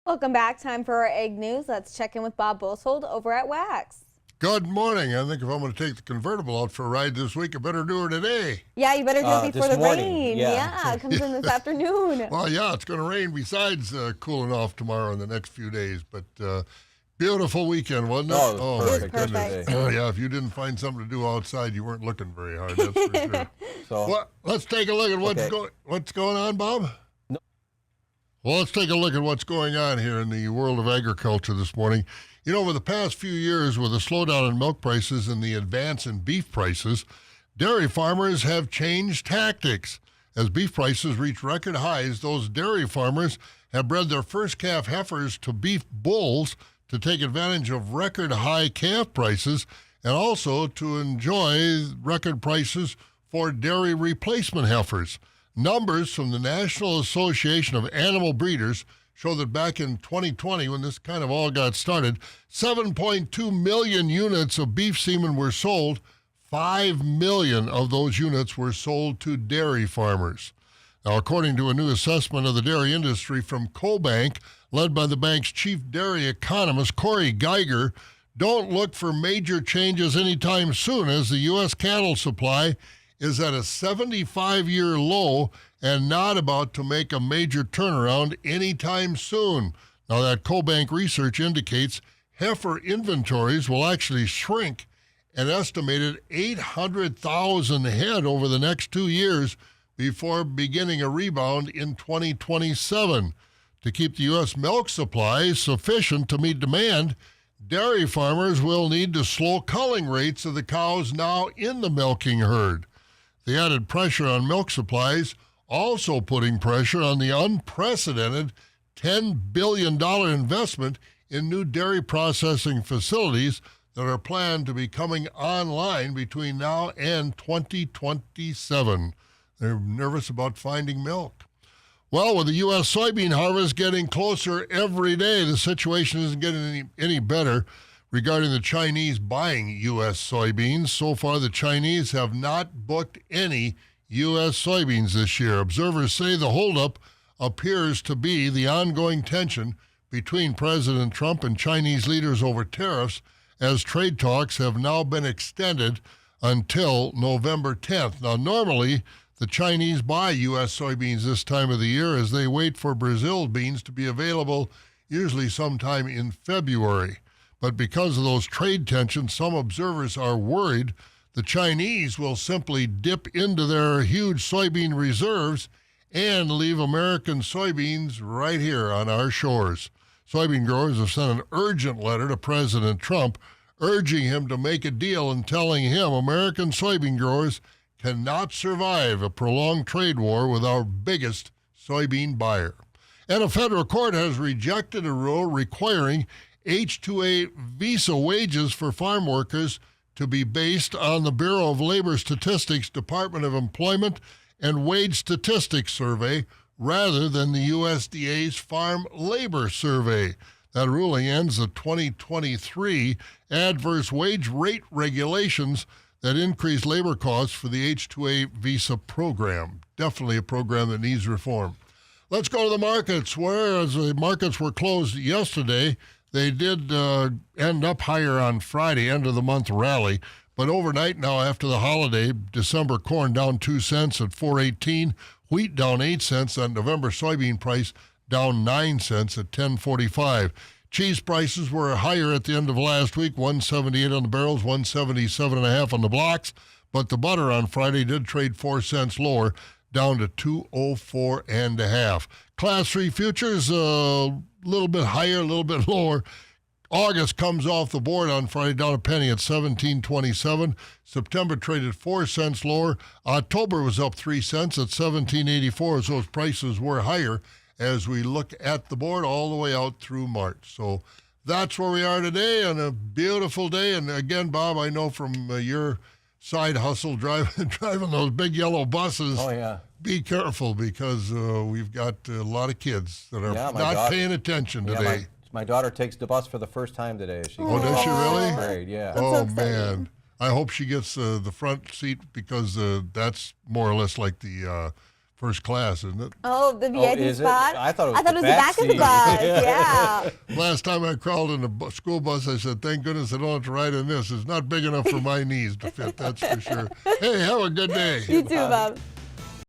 Welcome back. Time for our egg news. Let's check in with Bob Bosold over at Wax. Good morning. I think if I'm going to take the convertible out for a ride this week, I better do it today. Yeah, you better do it before the morning. rain. Yeah. It comes in this afternoon. Well, yeah, it's going to rain besides cooling off tomorrow and the next few days. But beautiful weekend, wasn't it? Oh, perfect. my Perfect. goodness. Yeah, if you didn't find something to do outside, you weren't looking very hard, that's for sure. So, Well, let's take a look at what's going on, Bob. No. Well, let's take a look at what's going on here in the world of agriculture this morning. You know, over the past few years, with a slowdown in milk prices and the advance in beef prices, dairy farmers have changed tactics. As beef prices reach record highs, those dairy farmers have bred their first calf heifers to beef bulls to take advantage of record high calf prices and also to enjoy record prices for dairy replacement heifers. Numbers from the National Association of Animal Breeders show that back in 2020, when this kind of all got started, 7.2 million units of beef semen were sold. 5 million of those units were sold to dairy farmers. Now, according to a new assessment of the dairy industry from CoBank, led by the bank's chief dairy economist, Corey Geiger, don't look for major changes anytime soon, as the U.S. cattle supply is at a 75-year low and not about to make a major turnaround anytime soon. Now, that CoBank research indicates heifer inventories will actually shrink an estimated 800,000 head over the next 2 years before beginning a rebound in 2027. To keep the U.S. milk supply sufficient to meet demand, dairy farmers will need to slow culling rates of the cows now in the milking herd. The added pressure on milk supplies also putting pressure on the unprecedented $10 billion investment in new dairy processing facilities that are planned to be coming online between now and 2027. They're nervous about finding milk. Well, with the U.S. soybean harvest getting closer every day, the situation isn't getting any better regarding the Chinese buying U.S. soybeans. So far, the Chinese have not booked any U.S. soybeans this year. Observers say the holdup appears to be the ongoing tension between President Trump and Chinese leaders over tariffs, as trade talks have now been extended until November 10th. Now, normally, the Chinese buy U.S. soybeans this time of the year as they wait for Brazil beans to be available, usually sometime in February. But because of those trade tensions, some observers are worried the Chinese will simply dip into their huge soybean reserves and leave American soybeans right here on our shores. Soybean growers have sent an urgent letter to President Trump urging him to make a deal and telling him American soybean growers cannot survive a prolonged trade war with our biggest soybean buyer. And a federal court has rejected a rule requiring H-2A visa wages for farm workers to be based on the Bureau of Labor Statistics Department of Employment and Wage Statistics Survey rather than the USDA's Farm Labor Survey. That ruling ends the 2023 adverse wage rate regulations that increase labor costs for the H-2A visa program. Definitely a program that needs reform. Let's go to the markets, where as the markets were closed yesterday, they did end up higher on Friday, end of the month rally. But overnight now, after the holiday, December corn down 2 cents at $4.18, wheat down 8 cents, that November soybean price down 9 cents at $10.45. Cheese prices were higher at the end of last week, $1.78 on the barrels, $1.77.5 on the blocks. But the butter on Friday did trade 4 cents lower, down to $2.04.5. Class 3 futures a little bit higher, a little bit lower. August comes off the board on Friday, down a penny at $17.27. September traded 4 cents lower. October was up 3 cents at $17.84, as those prices were higher as we look at the board all the way out through March. So that's where we are today on a beautiful day. And again, Bob, I know from your side hustle driving those big yellow buses. Oh, yeah. Be careful because we've got a lot of kids that are daughter, paying attention today. My daughter takes the bus for the first time today. Does she really? Grade, yeah. Oh, man. I hope she gets the front seat because that's more or less like the first class, isn't it? Oh, the VIP is it? spot? I thought it was I thought the it was the back of the back bus. seat. Yeah. Last time I crawled in a school bus, I said, thank goodness I don't have to ride in this. It's not big enough for my knees to fit, that's for sure. Hey, have a good day. You too, Bob.